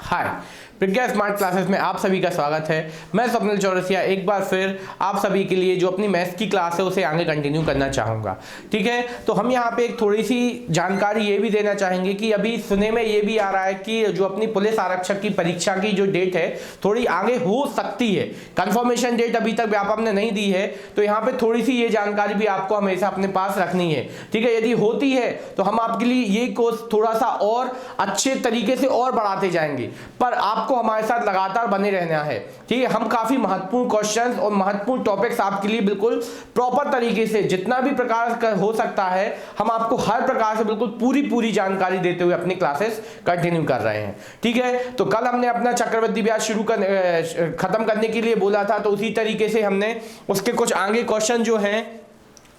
हाय, प्रज्ञा smart classes में आप सभी का स्वागत है। मैं स्वप्निल चौरसिया एक बार फिर आप सभी के लिए जो अपनी मैथ्स की क्लास है उसे आगे कंटिन्यू करना चाहूँगा। ठीक है, तो हम यहाँ पे एक थोड़ी सी जानकारी ये भी देना चाहेंगे कि अभी सुनने में ये भी आ रहा है कि जो अपनी पुलिस आरक्षक की परीक्षा की जो डेट है थोड़ी आगे हो सकती है। कंफर्मेशन डेट अभी तक व्यापम ने नहीं दी है, तो यहाँ पे थोड़ी सी ये जानकारी भी आपको हमेशा अपने पास रखनी है। ठीक है, यदि होती है तो हम आपके लिए ये कोर्स थोड़ा सा और अच्छे तरीके से और बढ़ाते जाएंगे, पर आपको हमारे साथ लगातार बने रहना है। ठीक है, हम काफी महत्वपूर्ण क्वेश्चंस और महत्वपूर्ण टॉपिक्स आपके लिए बिल्कुल प्रॉपर तरीके से जितना भी प्रकार का हो सकता है हम आपको हर प्रकार से बिल्कुल पूरी जानकारी देते हुए अपनी क्लासेस कंटिन्यू कर रहे हैं। ठीक है, तो कल हमने अपना चक्रवृद्धि ब्याज खत्म करने के लिए बोला था, तो उसी तरीके से हमने उसके कुछ आगे क्वेश्चन जो हैं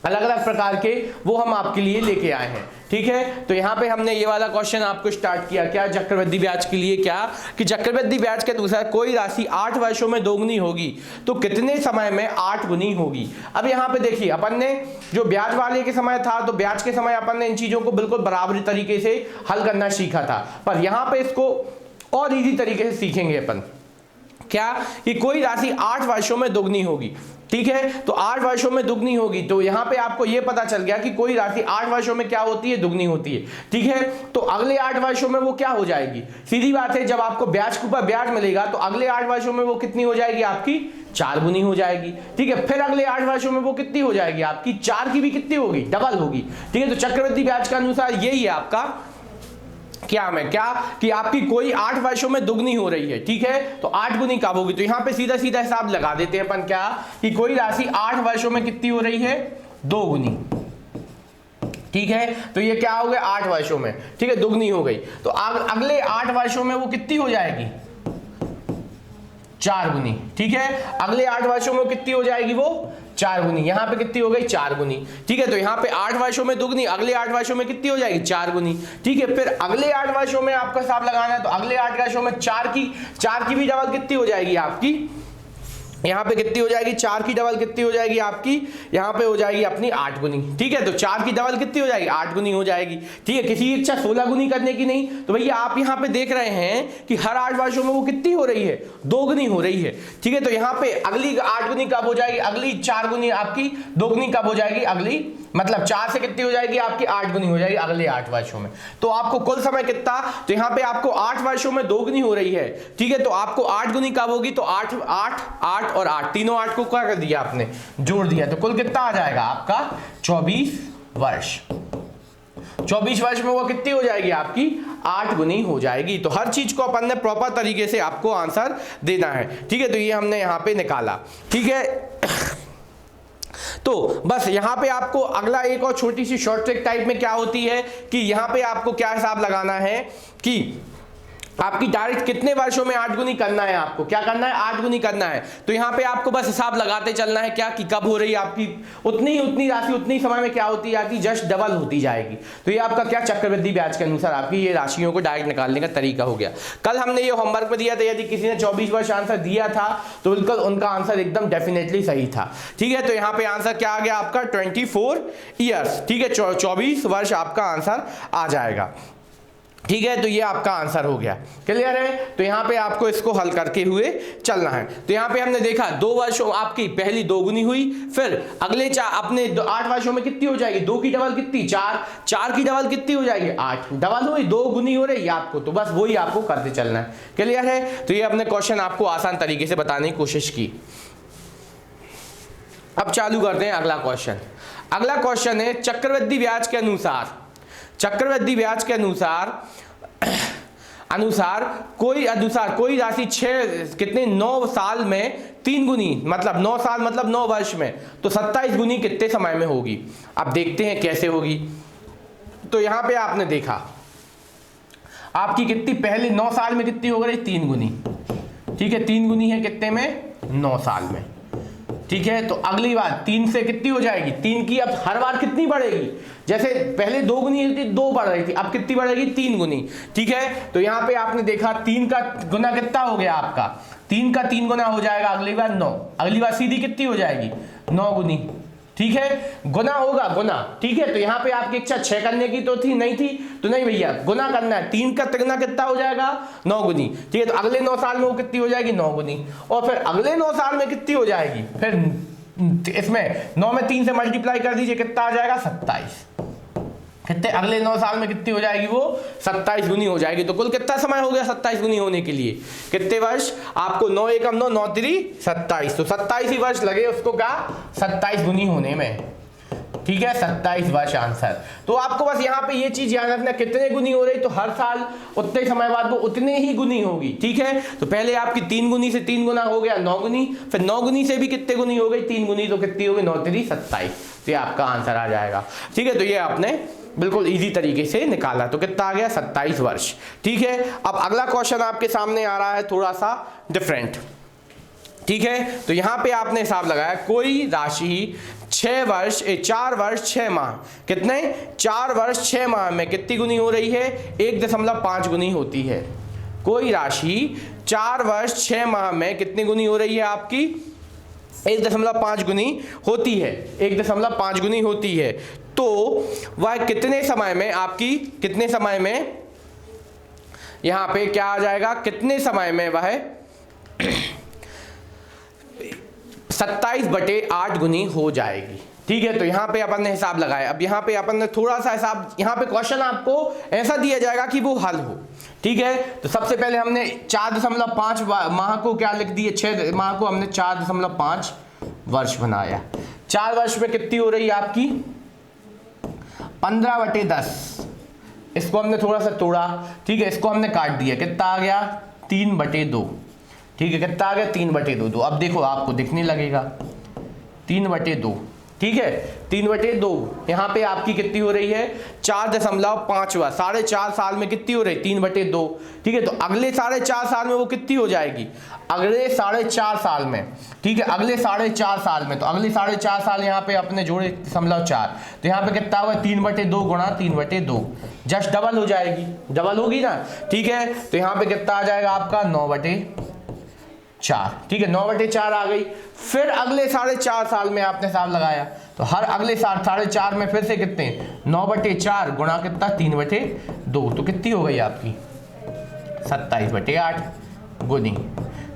अलग अलग प्रकार के वो हम आपके लिए लेके आए हैं। ठीक है, तो यहाँ पे हमने ये वाला क्वेश्चन आपको स्टार्ट किया क्या चक्रवृद्धि ब्याज के लिए, क्या कि चक्रवृद्धि ब्याज के अनुसार कोई राशि 8 वर्षों में दोगुनी होगी तो कितने समय में 8 गुनी होगी। अब यहाँ पे देखिए, अपन ने जो ब्याज वाले के समय था तो ब्याज के समय अपन ने इन चीजों को बिल्कुल बराबरी तरीके से हल करना सीखा था, पर यहाँ पे इसको और इजी तरीके से सीखेंगे अपन। क्या कि कोई राशि 8 वर्षों में दोगुनी होगी। ठीक है, तो 8 वर्षों में दुगनी होगी, तो यहां पे आपको यह पता चल गया कि कोई राशि 8 वर्षों में क्या होती है, दुगनी होती है। ठीक है, तो अगले 8 वर्षों में वो क्या हो जाएगी, सीधी बात है, जब आपको ब्याज के ऊपर ब्याज मिलेगा तो अगले 8 वर्षों में वो कितनी हो जाएगी, आपकी 4 गुनी हो जाएगी। ठीक है, फिर अगले 8 वर्षों में वो कितनी हो जाएगी, आपकी 4 की भी कितनी होगी, डबल होगी। ठीक है, तो चक्रवृद्धि ब्याज के अनुसार यही है आपका क्या कि आपकी कोई 8 वर्षों में दुगनी हो रही है। ठीक है, तो 8 गुनी कब होगी, तो यहां पे सीधा सीधा हिसाब लगा देते हैं अपन, क्या कि कोई राशि 8 वर्षों में कितनी हो रही है, 2 गुनी। ठीक है, तो ये क्या हो गया, 8 वर्षों में, ठीक है, दुगनी हो गई, तो अगले 8 वर्षों में वो कितनी हो जाएगी, 4 गुनी। ठीक है, अगले 8 वर्षों में कितनी हो जाएगी, वो 4 गुनी। यहां पे कितनी हो गई, 4 गुनी। ठीक है, तो यहां पे 8 वर्षों में दुगनी, अगले 8 वर्षों में कितनी हो जाएगी, 4 गुनी। ठीक है, फिर अगले 8 वर्षों में आपका हिसाब लगाना है, तो अगले 8 वर्षों में 4 की भी डबल कितनी हो जाएगी आपकी, यहां पे कितनी हो जाएगी, 4 की डबल कितनी हो जाएगी आपकी, यहां पे हो जाएगी अपनी 8 गुनी। ठीक है, तो 4 की डबल कितनी हो जाएगी, 8 गुनी हो जाएगी। ठीक है, किसी की इच्छा 16 गुनी करने की नहीं, तो भैया आप यहां पे देख रहे हैं कि हर 8 वर्षों में वो कितनी हो रही है, 2 गुनी हो रही है। ठीक है, तो यहां पे अगली 8 गुनी कब हो जाएगी, अगली 4 गुनी आपकी 2 गुनी कब हो जाएगी, अगली मतलब 4 से कितनी हो जाएगी आपकी, 8 गुनी हो जाएगी अगले 8 वर्षों में। तो आपको कुल समय कितना, तो यहां पे आपको 8 वर्षों में 2 गुनी हो रही है। ठीक है, तो आपको 8 गुनी कब होगी, तो 8 8 8 और 8 तीनों 8 को क्या कर दिया आपने, जोड़ दिया, तो कुल कितना आ जाएगा आपका 24 वर्ष। 24 वर्ष में वो कितनी हो जाएगी आपकी, 8 गुनी हो जाएगी। तो हर चीज को अपन ने प्रॉपर तरीके से आपको आंसर देना है। ठीक है, तो ये हमने यहां पे निकाला। ठीक है, तो बस यहां पे आपको अगला एक और छोटी सी शॉर्ट ट्रिक टाइप में क्या होती है कि यहां पे आपको क्या हिसाब लगाना है कि आपकी डायरेक्ट कितने वर्षों में 8 गुनी करना है, आपको क्या करना है, 8 गुनी करना है। तो यहां पे आपको बस हिसाब लगाते चलना है, क्या कि कब हो रही है आपकी उतनी राशि उतनी समय में क्या होती जाती, जस्ट डबल होती जाएगी। तो ये आपका क्या चक्रवृद्धि ब्याज के अनुसार आपकी ये राशियों को डायरेक्ट निकालने का तरीका हो गया। कल हमने ये होमवर्क में दिया था, यदि किसी ने 24 वर्ष आंसर दिया था तो बिल्कुल उनका आंसर एकदम डेफिनेटली सही था। ठीक है, तो यहाँ पे आंसर क्या आ गया आपका 24 ईयर्स। ठीक है, 24 वर्ष आपका आंसर आ जाएगा। ठीक है, तो ये आपका आंसर हो गया, क्लियर है। तो यहाँ पे आपको इसको हल करके हुए चलना है। तो यहाँ पे हमने देखा 2 वर्षों आपकी पहली 2 गुनी हुई, फिर अगले अपने 8 वर्षों में कितनी हो जाएगी, 2 की डबल कितनी, 4 की डबल कितनी हो जाएगी, 8 डबल हुई, 2 गुनी हो रही है आपको, तो बस वही आपको करते चलना है, क्लियर है। तो ये अपने क्वेश्चन आपको आसान तरीके से बताने की कोशिश की। अब चालू करते हैं अगला क्वेश्चन। अगला क्वेश्चन है चक्रवृद्धि ब्याज के अनुसार कोई राशि 9 साल में 3 गुनी, मतलब 9 साल मतलब 9 वर्ष में, तो 27 गुनी कितने समय में होगी। अब देखते हैं कैसे होगी। तो यहां पे आपने देखा आपकी कितनी पहले 9 साल में कितनी हो गई, 3 गुनी। ठीक है, 3 गुनी है कितने में, 9 साल में। ठीक है, तो अगली बार 3 से कितनी हो जाएगी, 3 की अब हर बार कितनी बढ़ेगी, जैसे पहले 2 गुनी थी, 2 बढ़ रही थी, अब कितनी बढ़ेगी, 3 गुनी। ठीक है, तो यहां पे आपने देखा 3 का गुना कितना हो गया आपका, 3 का 3 गुना हो जाएगा, अगली बार 9, अगली बार सीधी कितनी हो जाएगी, 9 गुनी। ठीक है, गुना होगा गुना, ठीक है। तो यहाँ पे आपकी इच्छा 6 करने की तो थी, नहीं थी, तो नहीं भैया गुना करना है। 3 का तिगुना कितना हो जाएगा, 9 गुनी, ठीक है। तो अगले 9 साल में वो कितनी हो जाएगी, 9 गुनी, और फिर अगले 9 साल में कितनी हो जाएगी, फिर इसमें 9 में 3 से मल्टीप्लाई कर दीजिए, कितना आ जाएगा 27। कितने, अगले 9 साल में कितनी हो जाएगी वो, 27 गुनी हो जाएगी। तो कुल कितना समय हो गया 27 गुनी होने के लिए, कितने वर्ष आपको, 9 एकम 9, 9 3 27, तो 27 ही वर्ष लगे उसको क्या 27 गुनी होने में, ठीक है, 27 वर्ष आंसर। तो आपको बस यहाँ पे ये चीज याद रखना, कितने गुनी हो रही, तो हर साल उतने समय बाद वो उतने ही गुनी होगी, ठीक है। तो पहले आपकी 3 गुनी से 3 गुना हो गया 9 गुनी, फिर 9 गुनी से भी कितने गुनी हो गई, 3 गुनी, तो कितनी हो गई 9 3 27, तो ये आपका आंसर आ जाएगा, ठीक है। तो ये आपने बिल्कुल इजी तरीके से निकाला, तो कितना आ गया 27 वर्ष, ठीक है। अब अगला क्वेश्चन आपके सामने आ रहा है थोड़ा सा डिफरेंट, ठीक है। तो यहां पे आपने हिसाब लगाया, कोई राशि 4 वर्ष 6 माह, कितने, 4 वर्ष 6 माह में कितनी गुनी हो रही है, 1.5 गुनी होती है। कोई राशि 4 वर्ष 6 माह में कितनी गुनी हो रही है आपकी, 1.5 गुनी होती है, 1.5 गुनी होती है। तो वह कितने समय में आपकी, कितने समय में, यहां पे क्या आ जाएगा, कितने समय में वह 27/8 गुनी हो जाएगी, ठीक है। तो यहां पे अपन ने हिसाब लगाया। अब यहां पे अपन ने थोड़ा सा हिसाब, यहां पे क्वेश्चन आपको ऐसा दिया जाएगा कि वो हल हो, ठीक है। तो सबसे पहले हमने 4.5 माह को क्या लिख दिए, 6 माह को हमने 4.5 वर्ष बनाया। 4 वर्ष में कितनी हो रही है आपकी 15/10, इसको हमने थोड़ा सा तोड़ा, ठीक है, इसको हमने काट दिया, कितना आ गया 3/2, ठीक है, कितना आ गया 3/2। अब देखो आपको दिखने लगेगा 3/2, ठीक है, 3/2 यहाँ पे आपकी कितनी हो रही है 4.5, 4.5 साल में कितनी हो रही है 3/2, ठीक है। तो अगले 4.5 साल में वो कितनी हो जाएगी, अगले 4.5 साल में, ठीक है, अगले 4.5 साल में, तो अगले 4.5 साल यहाँ पे अपने जोड़े 0.4, तो यहाँ पे कितना होगा 3/2 गुणा 3/2, जस्ट डबल हो जाएगी, डबल होगी ना, ठीक है। तो यहाँ पे कितना आ जाएगा आपका 9/4, ठीक है, 9/4 आ गई। फिर अगले 4.5 साल में आपने हिसाब लगाया, तो हर अगले 4.5 में फिर से कितने 9/4 गुणा कितना 3/2, तो कितनी हो गई आपकी 27/8 गुनी।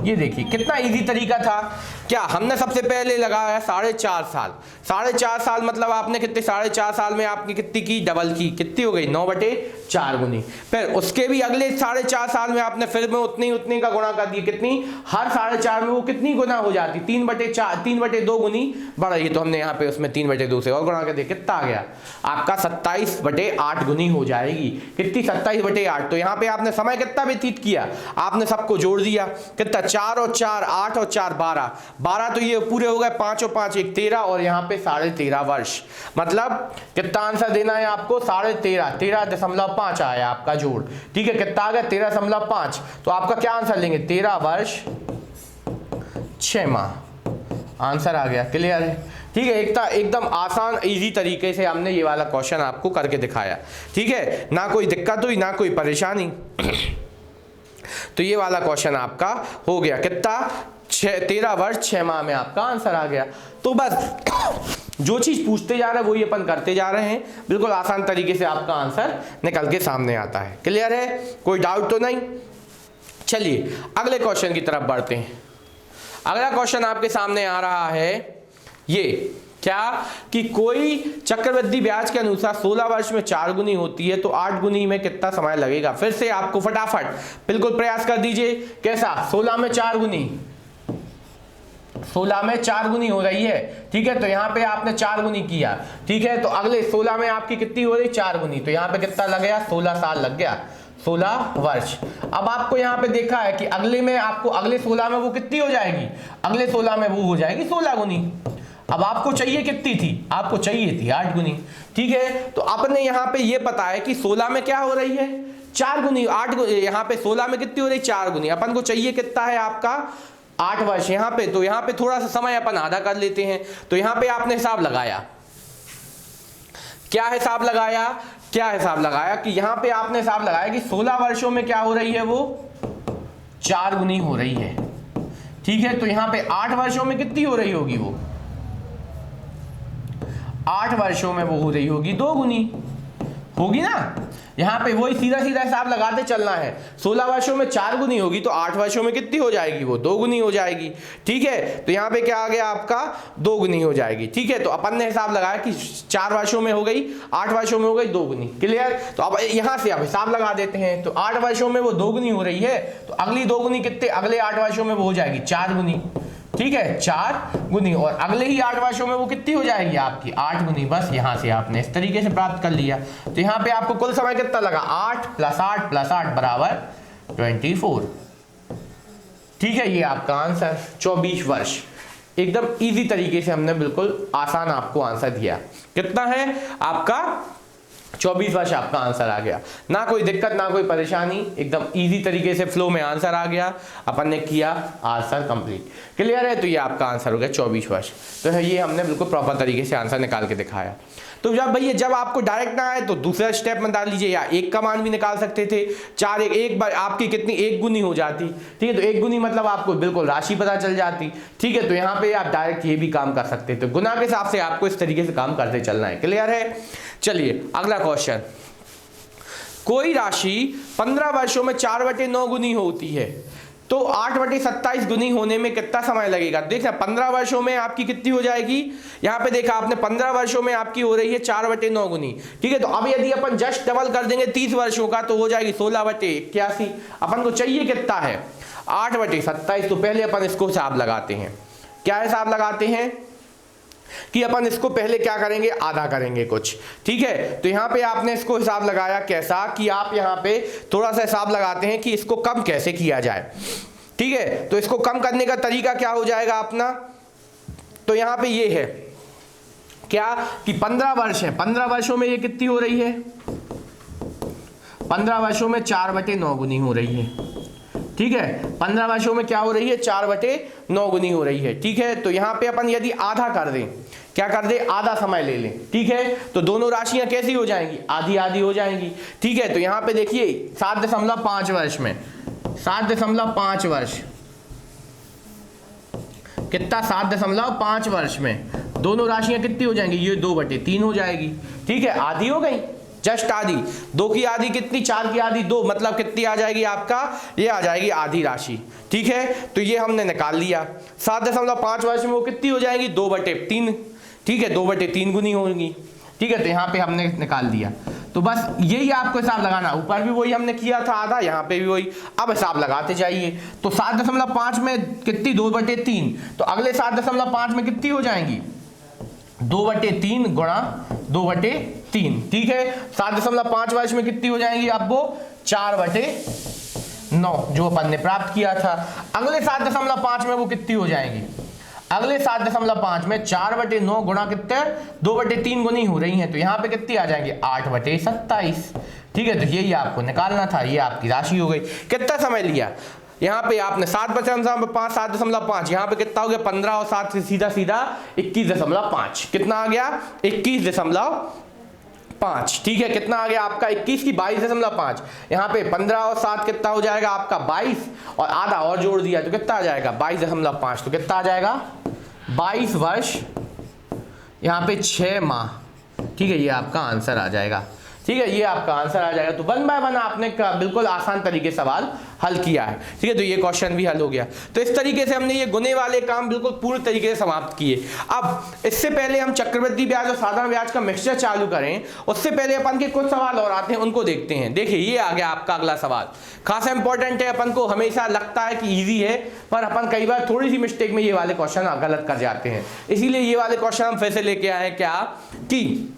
ये देखिए कितना इजी तरीका था। क्या हमने सबसे पहले लगाया 4.5 साल, 4.5 साल मतलब आपने कितने 4.5 साल में आपने कितनी की, डबल की, कितनी हो गई 9/4 गुनी। फिर उसके भी अगले 4.5 साल में आपने फिर में उतनी का गुणा कर दिया, कितनी, हर 4.5 में वो कितनी गुना हो जाती 3/2 गुनी बढ़ रही है, तो हमने यहाँ पे उसमें 3/2 से और गुणा कर दिया, कितना आ गया आपका 27/8 गुनी हो जाएगी। कितनी 27/8। तो यहाँ पे आपने समय कितना व्यतीत किया, आपने सबको जोड़ दिया, कितना 4 और 4 8 और 4 12, तो ये पूरे हो गए 5 और 5 1 13, और यहाँ पे 13.5 वर्ष। मतलब कितना आंसर देना है आपको 13.5 आया आपका जोड़, ठीक है, कितना आ गया 13.5। तो आपका क्या आंसर लेंगे 13 वर्ष 6 माह, आंसर आ गया, क्लियर है, ठीक है। एकदम आसान इजी तरीके से हमने ये वाला क्वेश्चन आपको करके दिखाया, ठीक है, ना कोई दिक्कत हुई ना कोई परेशानी। तो ये वाला क्वेश्चन आपका हो गया, कितना 13 वर्ष 6 माह में आपका आंसर आ गया। तो बस जो चीज पूछते जा रहे हैं वही अपन करते जा रहे हैं, बिल्कुल आसान तरीके से आपका आंसर निकल के सामने आता है, क्लियर है, कोई डाउट तो नहीं। चलिए अगले क्वेश्चन की तरफ बढ़ते हैं। अगला क्वेश्चन आपके सामने आ रहा है ये, क्या कि कोई चक्रवृद्धि ब्याज के अनुसार 16 वर्ष में 4 गुनी होती है, तो 8 गुनी में कितना समय लगेगा। फिर से आपको फटाफट बिल्कुल प्रयास कर दीजिए, कैसा 16 में 4 गुनी, 16 में 4 गुनी हो रही है, ठीक है। तो यहाँ पे आपने 4 गुनी किया, ठीक है, तो अगले 16 में आपकी कितनी हो रही 4 गुनी, तो यहाँ पे कितना लग गया 16 साल लग गया, 16 वर्ष। अब आपको यहाँ पे देखा है कि अगले में आपको अगले 16 में वो कितनी हो जाएगी, अगले 16 में वो हो जाएगी 16 गुनी। अब आपको चाहिए कितनी थी, आपको चाहिए थी 8 गुनी, ठीक है। तो अपने यहाँ पे ये पता है कि 16 में क्या हो रही है 4 गुनी, 8 गुनी, यहाँ पे 16 में कितनी हो रही 4 गुनी, अपन को चाहिए कितना है आपका 8 वर्ष यहाँ पे। तो यहाँ पे थोड़ा सा समय अपन आधा कर लेते हैं। तो यहाँ पे आपने हिसाब लगाया, क्या हिसाब लगाया, क्या हिसाब लगाया कि यहाँ पे आपने हिसाब लगाया कि 16 वर्षों में क्या हो रही है वो 4 गुनी हो रही है, ठीक है। तो यहाँ पे 8 वर्षों में कितनी हो रही होगी वो 8 वर्षों में वो हो रही होगी 2 गुनी, होगी ना। यहाँ पे वही सीधा सीधा हिसाब लगाते चलना है। 16 वर्षों में 4 गुनी होगी तो 8 वर्षों में कितनी हो जाएगी, वो 2 गुनी हो जाएगी। ठीक है, तो यहाँ पे क्या आ गया आपका 2 गुनी हो जाएगी। ठीक है, तो अपन ने हिसाब लगाया कि 4 वर्षों में हो गई, 8 वर्षों में हो गई 2 गुनी। क्लियर। तो अब यहाँ से आप हिसाब लगा देते हैं। तो 8 वर्षों में वो 2 गुनी हो रही है, तो अगली 2 गुनी कितने, अगले 8 वर्षों में वो हो जाएगी 4 गुनी। ठीक है, 4 गुनी, और अगले ही 8 वर्षों में वो कितनी हो जाएगी आपकी 8 गुनी। बस यहां से आपने इस तरीके से प्राप्त कर लिया। तो यहां पे आपको कुल समय कितना लगा, 8 + 8 + 8 बराबर 24। ठीक है, ये आपका आंसर 24 वर्ष। एकदम इजी तरीके से हमने बिल्कुल आसान आपको आंसर दिया। कितना है आपका 24 वर्ष आपका आंसर आ गया। ना कोई दिक्कत ना कोई परेशानी, एकदम इजी तरीके से फ्लो में आंसर आ गया, अपन ने किया आंसर कंप्लीट। क्लियर है, तो ये आपका आंसर हो गया 24 वर्ष। तो ये हमने बिल्कुल प्रॉपर तरीके से आंसर निकाल के दिखाया। तो जब भैया जब आपको डायरेक्ट ना आए तो दूसरा स्टेप में डाल लीजिए, या 1 का मान भी निकाल सकते थे। 4 एक बार आपकी कितनी 1 गुनी हो जाती। ठीक है, तो 1 गुनी मतलब आपको बिल्कुल राशि पता चल जाती। ठीक है, तो यहाँ पे आप डायरेक्ट ये भी काम कर सकते थे, गुना के हिसाब से आपको इस तरीके से काम करते चलना है। क्लियर है। चलिए अगला क्वेश्चन, कोई राशि 15 वर्षों में 4/9 गुनी होती है, तो 8/27 गुनी होने में कितना समय लगेगा। देखना 15 वर्षों में आपकी कितनी हो जाएगी, यहाँ पे देखा आपने 15 वर्षों में आपकी हो रही है 4/9 गुनी। ठीक है, तो अब यदि अपन जस्ट डबल कर देंगे 30 वर्षों का तो हो जाएगी 16/81। अपन को चाहिए कितना है 8/27। तो पहले अपन इसको हिसाब लगाते हैं। क्या हिसाब लगाते हैं कि अपन इसको पहले क्या करेंगे, आधा करेंगे कुछ। ठीक है, तो यहाँ पे आपने इसको हिसाब लगाया कैसा कि आप यहाँ पे थोड़ा सा हिसाब लगाते हैं कि इसको कम कैसे किया जाए। ठीक है, तो इसको कम करने का तरीका क्या हो जाएगा अपना, तो यहाँ पे ये है क्या कि 15 वर्ष है, 15 वर्षों में ये कितनी हो रही है, 15 वर्षों में 4/9 गुनी हो रही है। ठीक है, 15 वर्षों में क्या हो रही है 4/9 गुनी हो रही है। ठीक है, तो यहाँ पे अपन यदि आधा कर दें, क्या कर दे, आधा समय ले लें। ठीक है, तो दोनों राशियां कैसी हो जाएंगी, आधी आधी हो जाएंगी। ठीक है, तो यहाँ पे देखिए 7.5 वर्ष में 7.5 वर्ष कितना, 7.5 वर्ष में दोनों राशियां कितनी हो जाएंगी, ये 2/3 हो जाएगी। ठीक है, आधी हो गई, जस्ट आधी। 2 की आधी कितनी, 4 की आधी 2, मतलब कितनी आ जाएगी आपका, ये आ जाएगी आधी राशि। ठीक है, तो ये हमने निकाल लिया। 7.5 वर्ष में वो कितनी हो जाएगी 2/3। ठीक है, 2/3 गुनी होगी। ठीक है, तो यहाँ पे हमने निकाल दिया। तो बस यही आपको हिसाब लगाना, ऊपर भी वही हमने किया था आधा, यहाँ पे भी वही। अब हिसाब लगाते जाइए। तो 7.5 में कितनी 2/3, तो अगले 7.5 में कितनी हो जाएंगी 2/3 गुणा 2/3। ठीक है, 7.5 वर्ष में कितनी हो जाएंगी अब वो 4/9 जो अपन ने प्राप्त किया था। अगले 7.5 में वो कितनी हो जाएंगी, अगले 7.5 में 4/9 गुणा कितने 2/3 गुनी हो रही है, तो यहाँ पे कितनी आ जाएंगे 8/27। ठीक है, तो यही आपको निकालना था, ये आपकी राशि हो गई। कितना समय लिया, यहाँ पे आपने 7/5 7.5, यहाँ पे कितना हो गया 15 और 7 से सीधा सीधा 21.5, कितना आ गया 21.5। ठीक है, कितना आ गया आपका 21 की 22.5, यहाँ पे 15 और 7 कितना हो जाएगा आपका 22, और आधा और जोड़ दिया तो कितना आ जाएगा 22.5, तो कितना आ जाएगा 22 वर्ष, यहाँ पे 6 माह। ठीक है, ये आपका आंसर आ जाएगा। ठीक है, ये आपका आंसर आ जाएगा। तो 1 बाय 1 आपने बिल्कुल आसान तरीके से सवाल हल किया है। ठीक है, तो ये क्वेश्चन भी हल हो गया। तो इस तरीके से हमने ये गुने वाले काम बिल्कुल पूर्ण तरीके से समाप्त किए। अब इससे पहले हम चक्रवृद्धि ब्याज और साधारण ब्याज का मिक्सचर चालू करें, उससे पहले अपन के कुछ सवाल और आते हैं, उनको देखते हैं। देखिए ये आ गया आपका अगला सवाल, खासा इंपॉर्टेंट है। अपन को हमेशा लगता है कि ईजी है, पर अपन कई बार थोड़ी सी मिस्टेक में ये वाले क्वेश्चन गलत कर जाते हैं। इसीलिए ये वाले क्वेश्चन हम फिर से लेके आए, क्या कि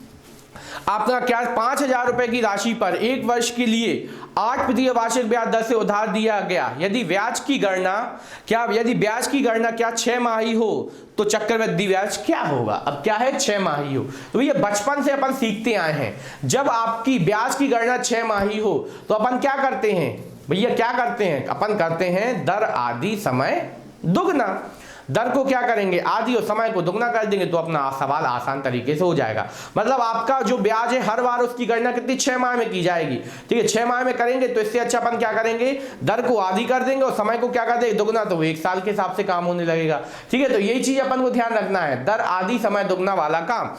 आपका क्या 5,000 रुपए की राशि पर 1 वर्ष के लिए 8% वार्षिक ब्याज दर से उधार दिया गया। यदि ब्याज की गणना क्या 6 माही हो तो चक्रवृद्धि ब्याज क्या होगा। अब क्या है 6 माही हो, तो ये बचपन से अपन सीखते आए हैं। जब आपकी ब्याज की गणना 6 माही हो तो अपन क्या करते हैं भैया, क्या करते हैं अपन, करते हैं दर आदि समय दुगना। दर को क्या करेंगे आधी और समय को दुगना कर देंगे, तो अपना सवाल आसान तरीके से हो जाएगा। मतलब आपका जो ब्याज है हर बार उसकी गणना कितनी 6 माह में की जाएगी। ठीक है, 6 माह में करेंगे तो इससे अच्छा अपन क्या करेंगे, दर को आधी कर देंगे और समय को क्या कर देंगे दुगना, तो 1 साल के हिसाब से काम होने लगेगा। ठीक है, तो यही चीज अपन को ध्यान रखना है, दर आधी समय दुगना वाला काम।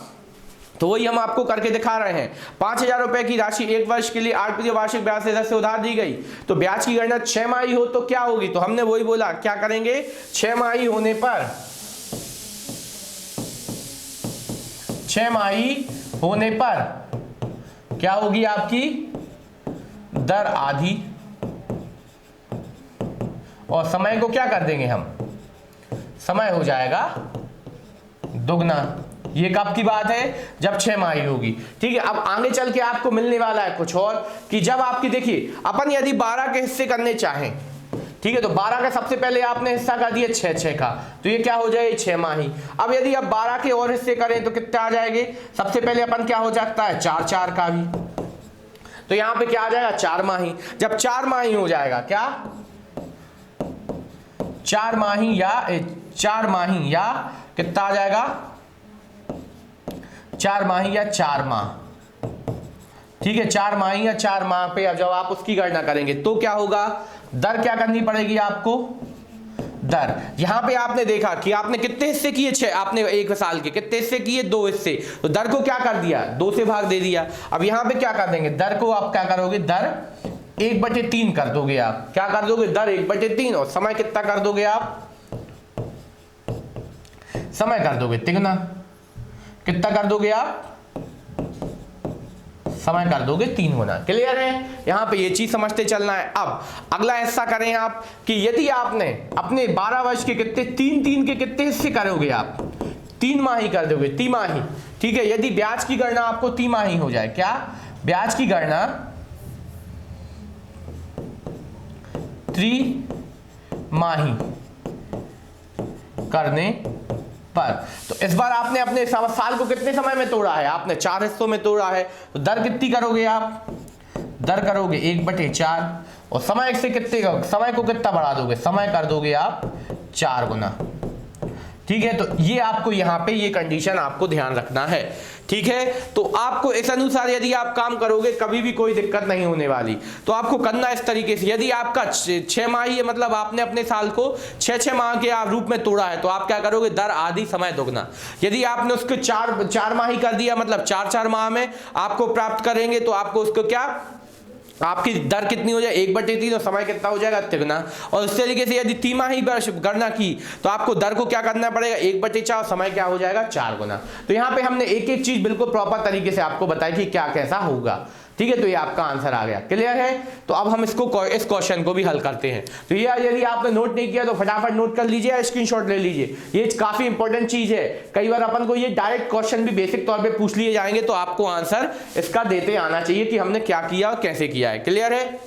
तो वही हम आपको करके दिखा रहे हैं। 5,000 रुपए की राशि 1 वर्ष के लिए 8% वार्षिक ब्याज दर से उधार दी गई, तो ब्याज की गणना 6 माही हो तो क्या होगी? तो हमने वही बोला, क्या करेंगे, 6 माही होने पर 6 माही होने पर क्या होगी आपकी दर आधी, और समय को क्या कर देंगे हम, समय हो जाएगा दुगना। ये कब की बात है, जब 6 माही होगी। ठीक है, अब आगे चल के आपको मिलने वाला है कुछ और, कि जब आपकी, देखिए अपन यदि 12 के हिस्से करने चाहें, ठीक है, तो 12 का सबसे पहले आपने हिस्सा कर दिया 6 का, तो ये क्या हो जाएगा 6 माही। अब यदि आप 12 के और हिस्से करें तो कितने आ जाएंगे, सबसे पहले अपन क्या हो जाता है 4 का भी, तो यहां पे क्या आ जाएगा 4 माही। जब 4 माही हो जाएगा, क्या 4 माही या कितना आ जाएगा 4 माही या 4 माह, ठीक है, 4 माही या 4 माह पे जब आप उसकी गणना करेंगे तो क्या होगा, दर क्या करनी पड़ेगी आपको, दर। यहां पे आपने देखा कि आपने कितने हिस्से किए, 6, आपने 1 साल के कितने हिस्से किए, 2 हिस्से, तो दर को क्या कर दिया 2 से भाग दे दिया। अब यहां पे क्या कर देंगे, दर को आप क्या करोगे, दर 1/3 कर दोगे आप, क्या कर दोगे, दर 1/3, और समय कितना कर दोगे आप, समय कर दोगे तिगुना। कितना कर दोगे आप, समय कर दोगे 3 गुना। क्लियर है, यहां पे ये चीज समझते चलना है। अब अगला हिस्सा करें आप, कि यदि आपने अपने 12 वर्ष के कितने 3 के कितने हिस्से करोगे आप, 3 माही कर दोगे, तिमाही। ठीक है, यदि ब्याज की गणना आपको तिमाही हो जाए, क्या ब्याज की गणना त्रिमाही करने पर, तो इस बार आपने अपने साल को कितने समय में तोड़ा है, आपने 4 हिस्सों में तोड़ा है, तो दर कितनी करोगे आप, दर करोगे 1/4, और समय से कितने का, समय को कितना बढ़ा दोगे, समय कर दोगे आप 4 गुना। ठीक है, तो ये आपको यहाँ पे ये कंडीशन आपको ध्यान रखना है। ठीक है, तो आपको इस अनुसार यदि आप काम करोगे कभी भी कोई दिक्कत नहीं होने वाली। तो आपको करना इस तरीके से, यदि आपका 6 माही है, मतलब आपने अपने साल को 6 माह के रूप में तोड़ा है, तो आप क्या करोगे, दर आधी समय दुगना। यदि आपने उसको 4 माही कर दिया, मतलब 4 माह में आपको प्राप्त करेंगे, तो आपको उसको क्या, आपकी दर कितनी हो जाए 1/3, और समय कितना हो जाएगा तिगुना। और इस तरीके से यदि तिमाही गणना की, तो आपको दर को क्या करना पड़ेगा 1/4, और समय क्या हो जाएगा 4 गुना। तो यहाँ पे हमने एक एक चीज बिल्कुल प्रॉपर तरीके से आपको बताई कि क्या कैसा होगा। ठीक है, तो ये आपका आंसर आ गया। क्लियर है, तो अब हम इसको इस क्वेश्चन को भी हल करते हैं। तो ये यदि आपने नोट नहीं किया तो फटाफट नोट कर लीजिए या स्क्रीनशॉट ले लीजिए, ये काफी इंपॉर्टेंट चीज है। कई बार अपन को ये डायरेक्ट क्वेश्चन भी बेसिक तौर पे पूछ लिए जाएंगे, तो आपको आंसर इसका देते आना चाहिए कि हमने क्या किया और कैसे किया है। क्लियर है,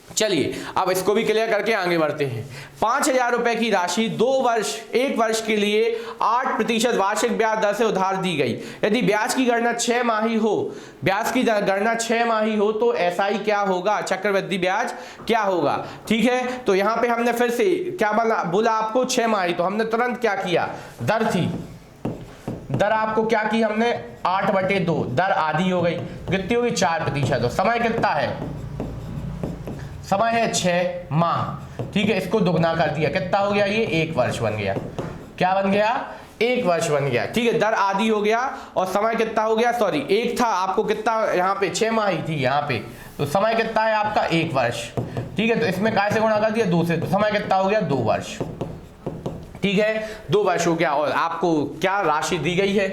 चलिए अब इसको भी क्लियर करके आगे बढ़ते हैं। 5,000 रुपए की राशि 1 वर्ष के लिए 8% वार्षिक ब्याज दर से उधार दी गई। यदि ब्याज की गणना 6 माही हो, ब्याज की गणना 6 माही हो, तो एसआई क्या होगा, चक्रवृद्धि ब्याज क्या होगा। ठीक है, तो यहां पे हमने फिर से क्या बोला आपको 6 माही, तो हमने तुरंत क्या किया, दर थी, दर आपको क्या की हमने 8/2, दर आधी हो गई, कितनी होगी 4%। तो समय कितना है, समय है 6 माह। ठीक है, इसको दुगना कर दिया, कितना हो गया, ये 1 वर्ष बन गया। क्या बन गया, 1 वर्ष बन गया। ठीक है, दर आधी हो गया, और समय कितना हो गया, सॉरी 1 था, आपको कितना यहाँ पे 6 माही थी यहाँ पे, तो समय कितना है आपका 1 वर्ष। ठीक है, तो इसमें काय से गुणा कर दिया 2 से, तो समय कितना हो गया 2 वर्ष। ठीक है, 2 वर्ष हो गया, और आपको क्या राशि दी गई है,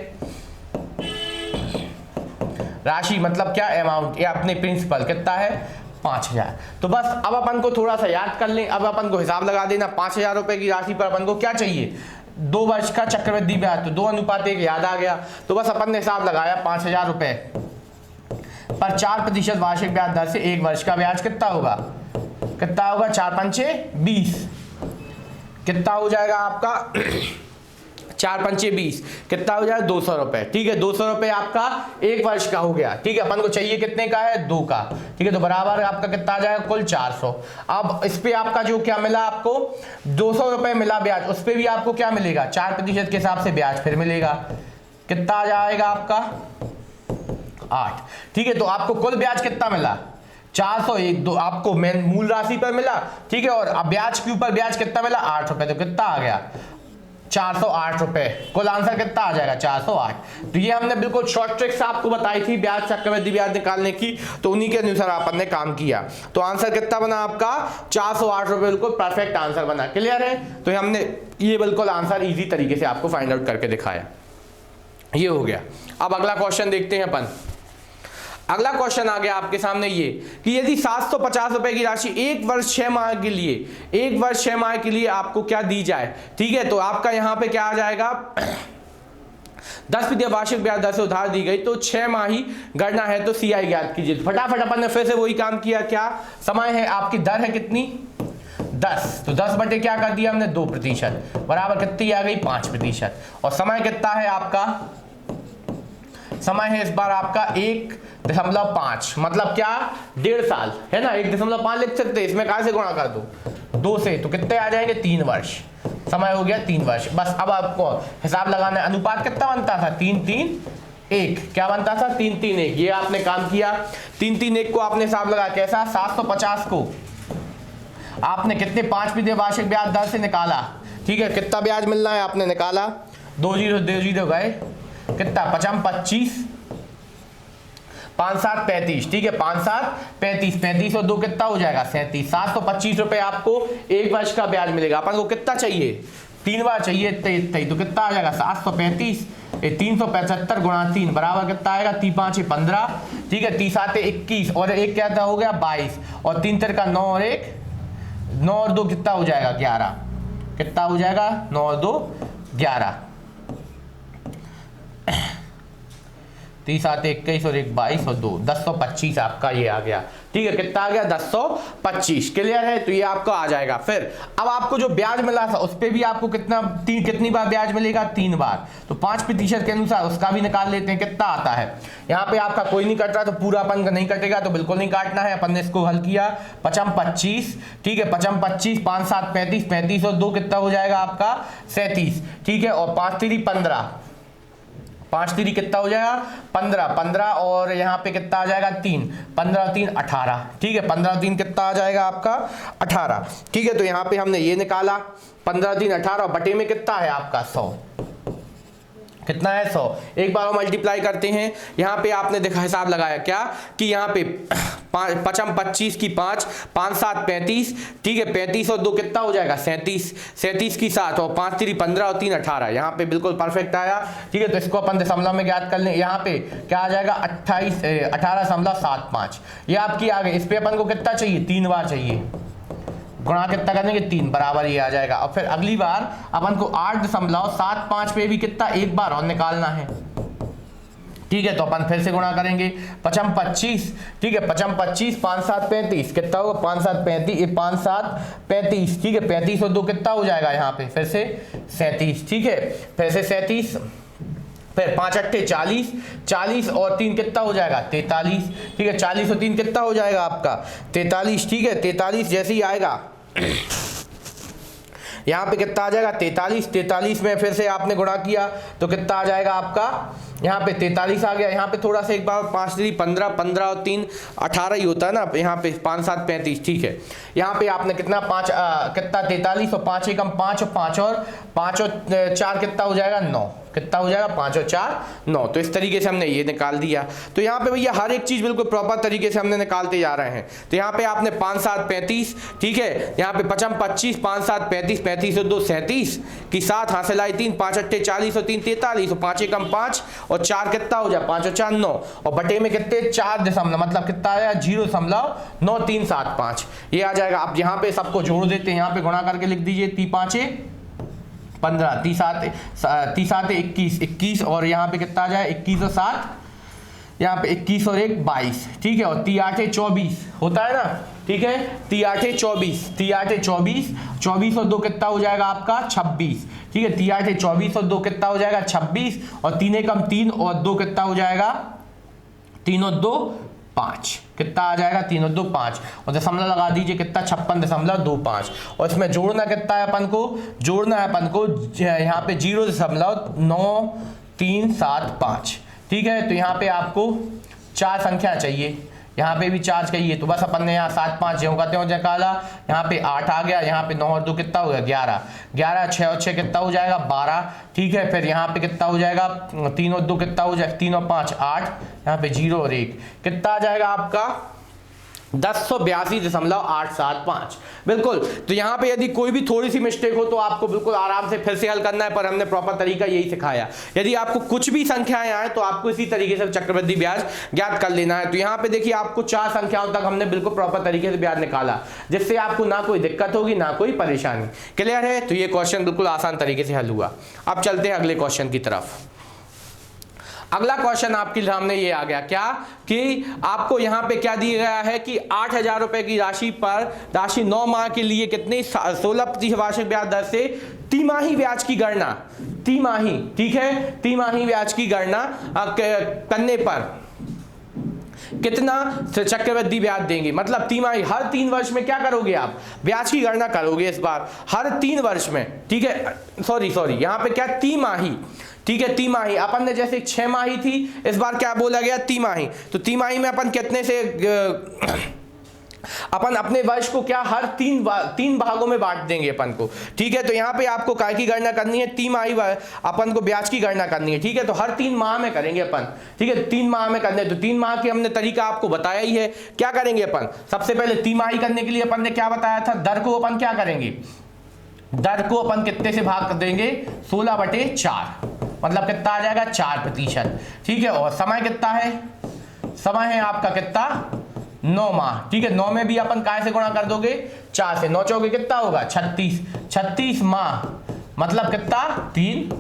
राशि मतलब क्या अमाउंट, या अपने प्रिंसिपल कितना है 5,000। तो बस अब अपन को थोड़ा सा याद कर लें, अब अपन को हिसाब लगा देना। 5,000 रुपए की राशि पर अपन को क्या चाहिए, 2 वर्ष का चक्रवृद्धि ब्याज, तो 2:1 याद आ गया। तो बस अपन ने हिसाब लगाया 5,000 रुपए पर 4% वार्षिक ब्याज दर से 1 वर्ष का ब्याज कितना होगा, कितना होगा 4×5 = 20, कितना हो जाएगा आपका 4×5 = 20, कितना हो जाएगा 200 रुपए। ठीक है, 200 रुपए आपका 1 वर्ष का हो गया। ठीक है, अपन को चाहिए कितने का है, 2 का। ठीक है, तो बराबर आपका कितना आ जाएगा, कुल 400। अब इस पे आपका जो क्या मिला, आपको 200 रुपए मिला ब्याज, उस पे भी आपको क्या मिलेगा 4% के हिसाब से ब्याज फिर मिलेगा, कितना आ जाएगा आपका 8। ठीक है, तो आपको कुल ब्याज कितना मिला 401, आपको मेन मूल राशि पर मिला। ठीक है, और अब ब्याज के ऊपर ब्याज कितना मिला 8 रुपए, तो कितना आ गया 408 रुपए। कुल आंसर कितना आ जाएगा 408। तो ये हमने बिल्कुल शॉर्ट ट्रिक्स आपको बताई थी ब्याज चक्रवृद्धि ब्याज निकालने की, तो उन्हीं के अनुसार अपन ने काम किया। तो आंसर कितना बना आपका 408 रुपए, बिल्कुल परफेक्ट आंसर बना। क्लियर है? तो हमने ये बिल्कुल आंसर इजी तरीके से आपको फाइंड आउट करके दिखाया। ये हो गया। अब अगला क्वेश्चन देखते हैं अपन। अगला क्वेश्चन आ गया आपके सामने ये कि यदि 750 रुपए की राशि 1 वर्ष 6 माह के लिए 1 वर्ष 6 माह के लिए आपको क्या दी जाए, ठीक है, तो आपका यहां पे क्या आ जाएगा 10% वार्षिक ब्याज दर से उधार दी गई, तो 6 माह ही गणना है, तो CI ज्ञात कीजिए। फटाफट अपन ने फिर से वही काम किया। क्या समय है आपकी, दर है कितनी 10, तो 10 बटे क्या कर दिया हमने 2% बराबर कितनी आ गई 5%। और समय कितना है आपका, समय है इस बार आपका 1.5, मतलब क्या 1.5 साल है ना, 1.5 लिख सकते हैं, इसमें कहां से गुणा कर दो 2 से, तो कितने आ जाएंगे 3 वर्ष। समय हो गया 3 वर्ष। बस अब आपको हिसाब लगाना है। अनुपात कितना बनता था 3:3:1, क्या बनता था 3:3:1। ये आपने काम किया 3:3:1 को आपने हिसाब लगा कैसा 750 को आपने कितने 5% वार्षिक ब्याज दर से निकाला, ठीक है, कितना ब्याज मिलना है आपने निकाला 2 0 गए कितना 25 5 7 35, ठीक है 5 7 35, 35 और 2 कितना हो जाएगा 37। 725 रुपए आपको 1 वर्ष का ब्याज मिलेगा। अपन को कितना चाहिए 3 बार चाहिए 23, तो कितना आ जाएगा 735 375 गुणा 3 बराबर कितना आएगा 3 5 15, ठीक है 30 7 21 और 1 क्या हो गया 22 और 3 3 का 9 और 1 9 और 2 कितना हो जाएगा 11, कितना हो जाएगा 9 और 2 11, 30 7 21 और 1 22 और 2 1025 आपका ये आ गया, ठीक है, कितना आ गया 1025। क्लियर है? तो ये आपका आ जाएगा। फिर अब आपको जो ब्याज मिला था उस पे भी आपको कितनी बार ब्याज मिलेगा 3 बार, तो 5% के अनुसार उसका भी निकाल लेते हैं कितना आता है। यहाँ पे आपका कोई नहीं कट रहा, तो पूरा अपन का नहीं कटेगा, तो बिल्कुल नहीं काटना है। अपन ने इसको हल किया 25, ठीक है 25 5 7 35 35 और 2 कितना हो जाएगा आपका 37, ठीक है, और 5 3 15 5 3 कितना हो जाएगा 15 और यहाँ पे कितना आ जाएगा 3 15 3 18, ठीक है 15 3 कितना आ जाएगा आपका 18, ठीक है। तो यहाँ पे हमने ये निकाला 15 3 18 बटे में कितना है आपका 100, कितना है 100। एक बार मल्टीप्लाई करते हैं। यहाँ पे आपने देखा हिसाब लगाया क्या कि यहाँ पे 25 की 5 5 7 35, ठीक है 35 और 2 कितना हो जाएगा 37 37 की 7 और 5 3 15 और 3 18, यहाँ पे बिल्कुल परफेक्ट आया, ठीक है। तो इसको अपन दशमलव में ज्ञात कर लें। यहाँ पे क्या आ जाएगा 18.75, ये आपकी आ गई। इस पे अपन को कितना चाहिए 3 बार चाहिए, गुणा कितना करेंगे 3 बराबर ये आ जाएगा। और फिर अगली बार अपन को 8.75 पे भी कितना 1 बार और निकालना है, ठीक है। तो अपन फिर से गुणा करेंगे 25, ठीक है 25 5 7 35 कितना होगा 5 7 35 5 7 35, ठीक है 35 और 2 कितना हो जाएगा यहाँ पे फिर से 37, ठीक है फिर से 37, फिर 5 8 40 40 और 3 कितना हो जाएगा 43, ठीक है 40 और 3 कितना हो जाएगा आपका 43, ठीक है 43 जैसे ही आएगा यहाँ पे कितना आ जाएगा 43 में फिर से आपने गुणा किया तो कितना आ जाएगा आपका यहाँ पे 43 आ गया। यहाँ पे थोड़ा सा एक बार 5 3 15 15 और 3 18 ही होता है ना, यहाँ पे 5 7 35, ठीक है। यहाँ पे आपने कितना 5 कितना 43 और 5 एकम 5 और 5 और 4 कितना हो जाएगा 9, कितना हो जाएगा 5 और 4 9। तो इस तरीके से हमने ये निकाल दिया। तो यहाँ पे भैया हर एक चीज बिल्कुल प्रॉपर तरीके से हमने निकालते जा रहे हैं। तो यहाँ पे आपने 5 7 35, ठीक है, यहाँ पे 25 5 7 35 35 और 2 37 की 7 हासिल आई 3 5 8 40 और 3 43 और 5 एकम 5 और 4 कितना हो जाए 5 और 4 9 और बटे में कितने 4 दशमलव मतलब कितना आया 0.9375 ये आ जाएगा। आप यहाँ पे सबको जोड़ देते हैं, यहाँ पे गुणा करके लिख दीजिए 3 5 15 30 7 21 और यहाँ पे कितना आ जाए 21 और 7 यहाँ पे 21 और 1 22, ठीक है, और 3 8 24 होता है ना, ठीक है 3 8 24 24 और 2 कितना हो जाएगा आपका 26, ठीक है 3 8 24 और 2 कितना हो जाएगा 26 और 3 एकम 3 और 2 कितना हो जाएगा 3 और 2 5, कितना आ जाएगा 3 और 2 5 और दशमलव लगा दीजिए कितना 56.25 और इसमें जोड़ना कितना है अपन को, जोड़ना है अपन को यहाँ पे 0.9375, ठीक है। तो यहाँ पे आपको 4 संख्या चाहिए, यहाँ पे भी चार्ज कहिए, तो बस अपन ने यहाँ 7 5 ज्यों का त्यों निकाला, यहाँ पे 8 आ गया, यहाँ पे 9 और 2 कितना हो गया 11, 11 6 और 6 कितना हो जाएगा 12, ठीक है। फिर यहाँ पे कितना हो जाएगा 3 और 2 कितना हो जाएगा 3 और 5 8, यहाँ पे 0 और 1 कितना आ जाएगा आपका 1082.875। बिल्कुल। तो यहाँ पे यदि कोई भी थोड़ी सी मिस्टेक हो तो आपको बिल्कुल आराम से फिर से हल करना है, पर हमने प्रॉपर तरीका यही सिखाया। यदि आपको कुछ भी संख्याएं आए तो आपको इसी तरीके से चक्रवृद्धि ब्याज ज्ञात कर लेना है। तो यहाँ पे देखिए आपको 4 संख्याओं तक हमने बिल्कुल प्रॉपर तरीके से ब्याज निकाला, जिससे आपको ना कोई दिक्कत होगी ना कोई परेशानी। क्लियर है? तो ये क्वेश्चन बिल्कुल आसान तरीके से हल हुआ। अब चलते हैं अगले क्वेश्चन की तरफ। अगला क्वेश्चन आपके सामने ये आ गया क्या कि आपको यहाँ पे क्या दिया गया है कि 8,000 रुपए की राशि पर राशि 9 माह के लिए कितनी 16% वार्षिक ब्याज दर से तिमाही ब्याज की गणना, तिमाही, ठीक है, तिमाही ब्याज की गणना करने पर कितना चक्रवृद्धि ब्याज देंगे। मतलब तिमाही, हर 3 वर्ष में क्या करोगे आप ब्याज की गणना करोगे इस बार हर 3 वर्ष में, ठीक है। सॉरी यहाँ पे क्या तिमाही, ठीक है, तिमाही। अपन ने जैसे 6 माही थी, इस बार क्या बोला गया तिमाही। तो तिमाही में अपन कितने से अपन अपने वर्ष को क्या हर 3 भागों में बांट देंगे अपन को, ठीक है। तो यहाँ पे आपको काय की गणना करनी है, तिमाही अपन को ब्याज की गणना करनी है, ठीक है। तो हर 3 माह में करेंगे अपन, ठीक है, 3 माह में करने। तो 3 माह की हमने तरीका आपको बताया ही है। क्या करेंगे अपन, सबसे पहले तिमाही करने के लिए अपन ने क्या बताया था, दर को अपन क्या करेंगे, दर को अपन कितने से भाग कर देंगे 16/4, मतलब कितना आ जाएगा 4%, ठीक है। और समय कितना है, समय है आपका कितना 9 माह, ठीक है। 9 में भी अपन काय से गुणा कर दोगे 4 से, 9 चौके कितना होगा 36 माह, मतलब कितना 3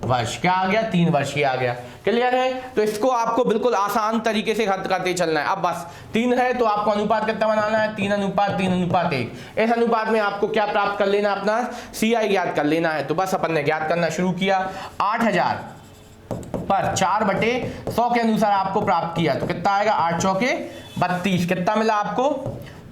वर्ष, क्या आ गया 3 वर्ष ही आ गया। क्लियर है? तो इसको आपको बिल्कुल आसान तरीके से खत्म करते चलना है। अब बस 3 है तो आपको अनुपात कितना बनाना है 3:3:1। इस अनुपात में आपको क्या प्राप्त कर लेना, अपना CI ज्ञात कर लेना है। तो बस अपन ने ज्ञात करना शुरू किया, 8,000 पर 4/100 के अनुसार आपको प्राप्त किया, तो कितना आएगा 8 चौके 32, कितना मिला आपको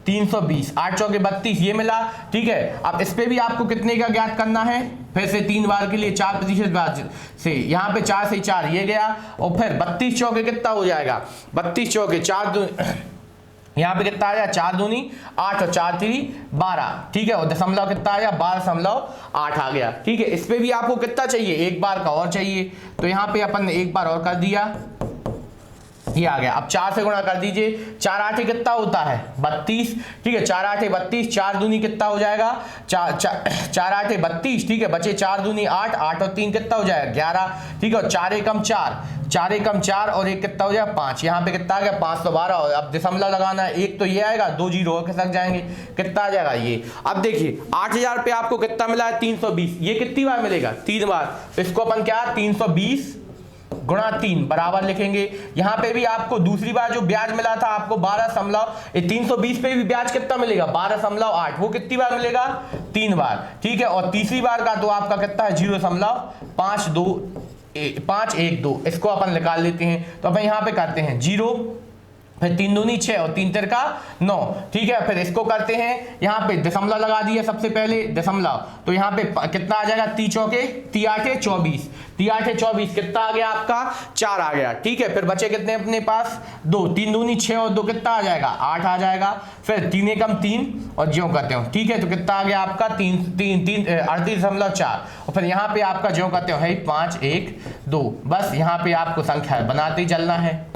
320, 8 चौके 32 ये मिला, ठीक है। अब इस पे भी आपको कितने का ज्ञात करना है, फिर से 3 बार के लिए 4% ब्याज से, यहाँ पे 4 से 4 ये गया, और फिर 32 चौके कितना हो जाएगा 32 चौके 4 यहाँ पे कितना आया 4 दूनी 8 और 4 3 12, ठीक है। और दशमलव कितना आया 12.8 आ गया, ठीक है। इस पे भी आपको कितना चाहिए, एक बार का और चाहिए, तो यहाँ पे अपन ने एक बार और कर दिया, ये आ गया। अब 4 से गुणा कर दीजिए, 4 8 कितना होता है 32, ठीक है। 4 8 32, 4 दूनी कितना हो जाएगा 4 8 32, ठीक है। बचे 4 दूनी 8, 8 और 3 कितना हो जाएगा 11, ठीक है। और 4 एकम 4, 4 एकम 4 और 1 कितना हो जाएगा 5, यहाँ पे कितना आ गया 512। और अब दशमलव लगाना है, एक तो ये आएगा, 2 जीरो खसक जाएंगे, कितना आ जाएगा ये। अब देखिए 8,000 पे आपको कितना मिला है 320, ये कितनी बार मिलेगा 3 बार। तो इसको अपन क्या 320 गुणा 3 बराबर लिखेंगे। यहाँ पे भी आपको दूसरी बार जो ब्याज मिला था आपको 320 पे भी ब्याज कितना मिलेगा 12.8, वो कितनी बार मिलेगा 3 बार, ठीक है। और तीसरी बार का तो आपका कितना है 0.512, इसको अपन निकाल लेते हैं। तो अपन यहाँ पे करते हैं 0, फिर 3 दूनी 6 और 3 तिरका 9, ठीक है। फिर इसको करते हैं, यहाँ पे दशमलव लगा दिया सबसे पहले दशमलव, तो यहाँ पे कितना आ जाएगा 3 चौके 3 8 24, 3 8 24 कितना आ गया आपका 4 आ गया, ठीक है। फिर बचे कितने अपने पास 2, 3 दूनी 6 और 2 कितना आ जाएगा 8 आ जाएगा। फिर 3 एकम 3 और ज्यों करते हो, ठीक है। तो कितना आ गया आपका 38.4, और फिर यहाँ पे आपका ज्यों करते हो है 5 1 2, बस यहाँ पे आपको संख्या बनाते ही चलना है,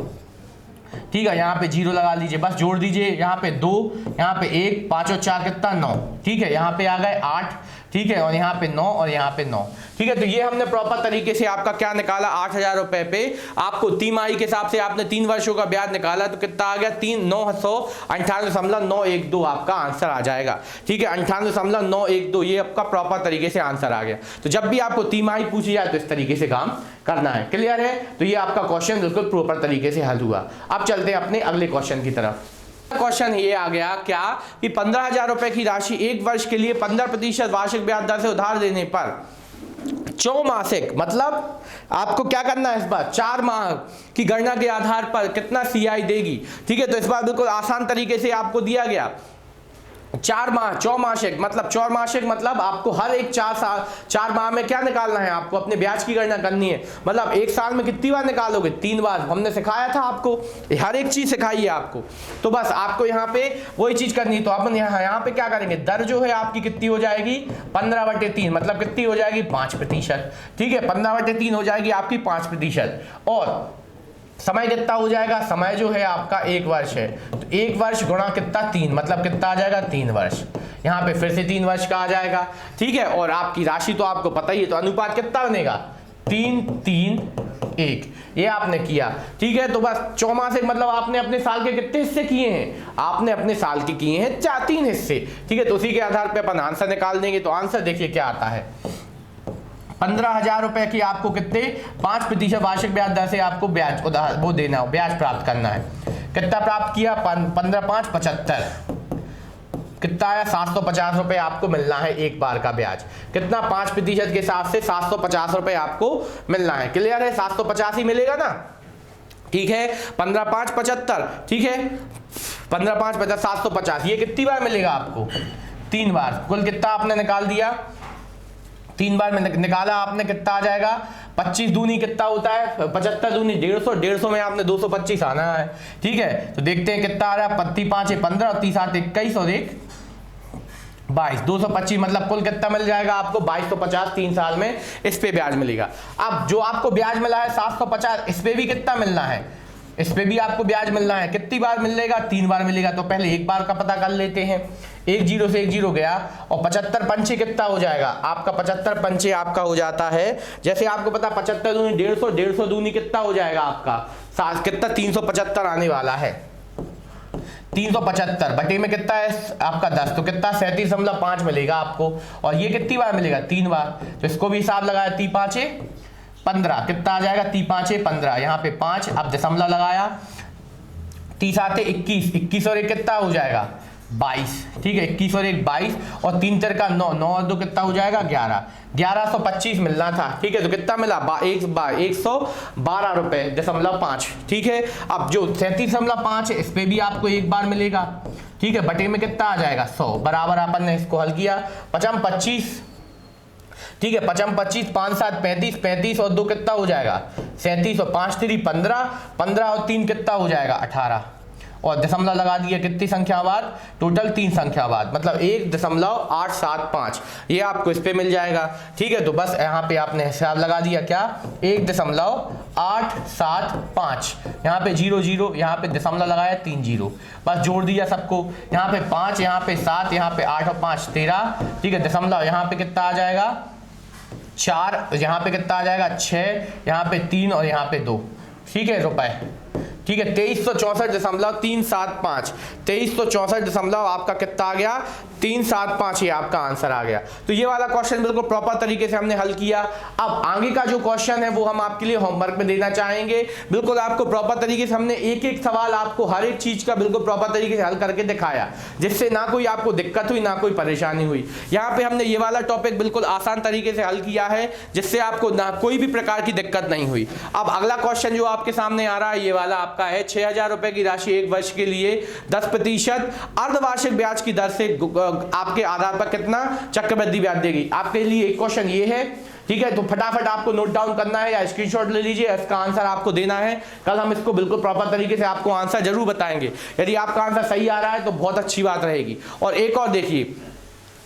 ठीक है। यहाँ पे 0 लगा लीजिए, बस जोड़ दीजिए, यहाँ पे 2, यहाँ पे 1, 5 और 4 कितना 9, ठीक है। यहाँ पे आ गए 8, ठीक है। और यहाँ पे 9 और यहाँ पे 9, ठीक है। तो ये हमने प्रॉपर तरीके से आपका क्या निकाला 8,000 रुपए पे आपको तिमाही के हिसाब से आपने 3 वर्षों का ब्याज निकाला, तो कितना आ गया 998.912 आपका आंसर आ जाएगा, ठीक है। 98.912 ये आपका प्रॉपर तरीके से आंसर आ गया। तो जब भी आपको तिमाही पूछी जाए तो इस तरीके से काम करना है। क्लियर है? तो ये आपका क्वेश्चन बिल्कुल प्रॉपर तरीके से हल हुआ। अब चलते हैं अपने अगले क्वेश्चन की तरफ। क्वेश्चन ये आ गया क्या कि 15,000 रुपए की राशि 1 वर्ष के लिए 15% वार्षिक ब्याज दर से उधार देने पर चौमासिक, मतलब आपको क्या करना है इस बार 4 माह की गणना के आधार पर कितना CI देगी, ठीक है। तो इस बार बिल्कुल आसान तरीके से आपको दिया गया 4 माह चौमासिक, मतलब चौमासिक मतलब आपको हर एक 4 माह में क्या निकालना है, आपको अपने ब्याज की गणना करनी है। मतलब एक साल में कितनी बार निकालोगे, 3 बार। हमने सिखाया था आपको, हर एक चीज सिखाई है आपको। तो बस आपको यहाँ पे वही चीज करनी है। तो अपन यहाँ पे क्या करेंगे, दर जो है आपकी कितनी हो जाएगी, 15/3, मतलब कितनी हो जाएगी, 5%। ठीक है, 15/3 हो जाएगी आपकी 5%। और समय कितना हो जाएगा, समय जो है आपका 1 वर्ष है, तो 1 वर्ष गुणा कितना, 3, मतलब कितना आ जाएगा, 3 वर्ष। यहाँ पे फिर से 3 वर्ष का आ जाएगा। ठीक है, और आपकी राशि तो आपको पता ही है, तो अनुपात कितना बनेगा, 3:3:1, ये आपने किया। ठीक है, तो बस चौमासिक मतलब आपने अपने साल के कितने हिस्से किए हैं, आपने अपने साल के किए हैं 3 हिस्से। ठीक है, तो उसी के आधार पे अपन आंसर निकाल देंगे। तो आंसर देखिए क्या आता है, 15,000 रुपए की आपको कितने, 5% वार्षिक ब्याज दर से आपको ब्याज वो देना हो, ब्याज प्राप्त करना है। कितना प्राप्त किया, 15×5 75, कितना आया, 750 रुपए आपको मिलना है एक बार का ब्याज। कितना, 5% के हिसाब से 750 रुपए आपको मिलना है। क्लियर है, 750 ही मिलेगा ना। ठीक है, 15×5 75, ठीक है, 15×5 50, 750, ये कितनी बार मिलेगा आपको, 3 बार। कुल कितना आपने निकाल दिया, 3 बार में निकाला आपने, कितना आ जाएगा, 25 दूनी कितना होता है, 75 दूनी 150, 150 में आपने 225 आना है। ठीक है, तो देखते हैं कितना आ रहा है, 25 15 और 30 8 21 और 1 22, 225, मतलब कुल कितना मिल जाएगा आपको, 2250 3 साल में इस पे ब्याज मिलेगा। अब जो आपको ब्याज मिला है 750, इस पे भी कितना मिलना है, इस पे भी आपको ब्याज मिलना है। कितनी बार मिलेगा, 3 बार मिलेगा। तो पहले एक बार का पता कर लेते हैं, 1 0 से 1 0 गया, और 75 पंचे कितना हो जाएगा आपका, 75 पंचे आपका हो जाता है, जैसे आपको पता 75 दूनी 150, 150 दूनी कितना हो जाएगा आपका, कितना 375 आने वाला है। 375 बटे में कितना है आपका 10, तो कितना 37.5 मिलेगा आपको। और ये कितनी बार मिलेगा, 3 बार। तो इसको भी हिसाब लगाया, 3 5 15, कितना आ जाएगा, 3 5 15, यहाँ पे 5, अब दशमलव लगाया, 30 आते 21, 21 और 1 कितना हो जाएगा, 22। ठीक है, 21 और 1 22, और 3 3 का 9, 9 और 2 कितना हो जाएगा, 11, 1125 मिलना था। ठीक है, तो कितना मिला, 112 रुपए 5। ठीक है, अब जो 37.5 है इस पे भी आपको एक बार मिलेगा। ठीक है, बटे में कितना आ जाएगा, 100, बराबर अपन ने इसको हल किया, 55 25। ठीक है, 55 25, 5 7 35, 35 और 2 कितना हो जाएगा, 37, और 5 3 15, 15 और 3 कितना हो जाएगा, 18, और दशमलव लगा दिया कितनी संख्या बाद, टोटल 3 संख्या बाद, मतलब 1.875, ये आपको इस पे मिल जाएगा। ठीक है, तो बस यहाँ पे आपने हिसाब लगा दिया, क्या 1.875, यहाँ पे 0 0, यहाँ पे दशमलव लगाया 3 0, बस जोड़ दिया सबको, यहाँ पे 5, यहाँ पे 7, यहाँ पे 8 और 5 13। ठीक है, दशमलव यहाँ पे कितना आ जाएगा, 4, यहाँ पे कितना आ जाएगा, 6, यहाँ पे 3 और यहाँ पे 2। ठीक है, रुपए। ठीक है, 2364.375, 2364 आपका कितना आ गया, 375, ये आपका आंसर आ गया। तो ये वाला क्वेश्चन बिल्कुल प्रॉपर तरीके से हमने हल किया। अब आगे का जो क्वेश्चन है वो हम आपके लिए होमवर्क में देना चाहेंगे। बिल्कुल आपको प्रॉपर तरीके से हमने एक एक सवाल आपको हर एक चीज का बिल्कुल प्रॉपर तरीके से हल करके दिखाया, जिससे ना कोई आपको दिक्कत हुई, ना कोई परेशानी हुई। यहाँ पे हमने ये वाला टॉपिक बिल्कुल आसान तरीके से हल किया है, जिससे आपको ना कोई भी प्रकार की दिक्कत नहीं हुई। अब अगला क्वेश्चन जो आपके सामने आ रहा है, ये वाला आपका है, 6,000 रुपए की राशि 1 वर्ष के लिए 10% अर्धवार्षिक ब्याज की दर से आपके आधार पर कितना चक्रवृद्धि ब्याज देगी। आपके लिए एक क्वेश्चन ये है। ठीक है, तो फटाफट आपको नोट डाउन करना है या स्क्रीनशॉट ले लीजिए, इसका आंसर आपको देना है। कल हम इसको बिल्कुल प्रॉपर तरीके से आपको आंसर जरूर बताएंगे। यदि आपका आंसर सही आ रहा है तो बहुत अच्छी बात रहेगी। और एक और देखिए,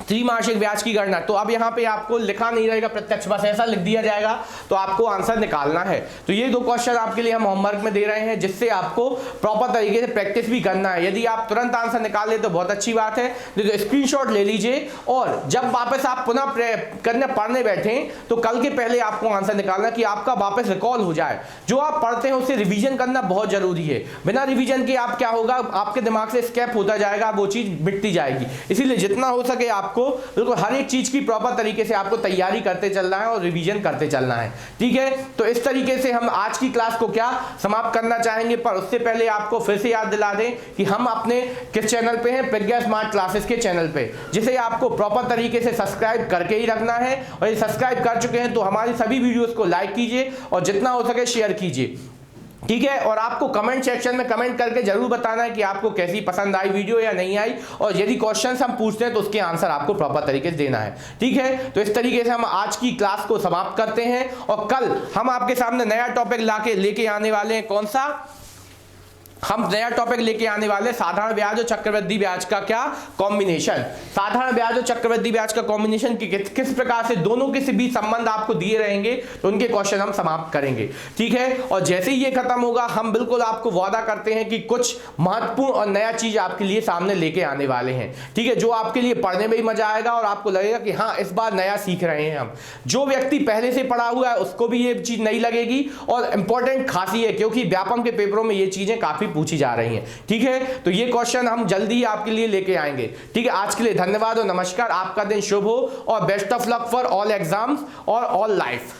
त्रिमासिक ब्याज की गणना, तो अब यहाँ पे आपको लिखा नहीं रहेगा प्रत्यक्ष, बस ऐसा लिख दिया जाएगा, तो आपको आंसर निकालना है। तो ये 2 क्वेश्चन आपके लिए हम होमवर्क में दे रहे हैं, जिससे आपको प्रॉपर तरीके से प्रैक्टिस भी करना है। यदि आप तुरंत आंसर निकाल ले तो बहुत अच्छी बात है, तो स्क्रीनशॉट ले लीजिए, और जब वापस आप पुनः करने पढ़ने बैठे तो कल के पहले आपको आंसर निकालना, कि आपका वापस रिकॉल हो जाए। जो आप पढ़ते हैं उसे रिवीजन करना बहुत जरूरी है। बिना रिवीजन के आप क्या होगा, आपके दिमाग से स्किप होता जाएगा, वो चीज मिटती जाएगी। इसीलिए जितना हो सके आपको बिल्कुल हर एक चीज की प्रॉपर तरीके से आपको तैयारी करते चलना है और रिवीजन करते चलना है। ठीक है, तो इस तरीके से हम आज की क्लास को क्या समाप्त करना चाहेंगे, पर उससे पहले आपको फिर से याद दिला दें कि हम अपने किस चैनल पे हैं, प्रज्ञा स्मार्ट क्लासेस के चैनल पे, जिसे आपको प्रॉपर तरीके से सब्सक्राइब करके ही रखना है। और ये सब्सक्राइब कर चुके हैं तो हमारी सभी वीडियोस को लाइक कीजिए और जितना हो सके शेयर कीजिए। ठीक है। और आपको कमेंट सेक्शन में कमेंट करके जरूर बताना है कि आपको कैसी पसंद आई वीडियो या नहीं आई, और यदि क्वेश्चंस हम पूछते हैं तो उसके आंसर आपको प्रॉपर तरीके से देना है। ठीक है, तो इस तरीके से हम आज की क्लास को समाप्त करते हैं, और कल हम आपके सामने नया टॉपिक लेके आने वाले हैं। कौन सा? हम नया टॉपिक लेके आने वाले साधारण ब्याज और चक्रवृद्धि ब्याज का क्या कॉम्बिनेशन, साधारण ब्याज और चक्रवृद्धि ब्याज का कॉम्बिनेशन की किस प्रकार से दोनों के बीच संबंध आपको दिए रहेंगे, तो उनके क्वेश्चन हम समाप्त करेंगे। ठीक है, और जैसे ही ये खत्म होगा हम बिल्कुल आपको वादा करते हैं कि कुछ महत्वपूर्ण और नया चीज आपके लिए सामने लेके आने वाले हैं। ठीक है, जो आपके लिए पढ़ने में भी मजा आएगा और आपको लगेगा कि हाँ इस बार नया सीख रहे हैं हम। जो व्यक्ति पहले से पढ़ा हुआ है उसको भी ये चीज नई लगेगी, और इंपॉर्टेंट खासी है क्योंकि व्यापम के पेपरों में ये चीजें काफी पूछी जा रही हैं। ठीक है, तो ये क्वेश्चन हम जल्दी ही आपके लिए लेके आएंगे। ठीक है, आज के लिए धन्यवाद और नमस्कार। आपका दिन शुभ हो और best of luck for all exams और ऑल लाइफ।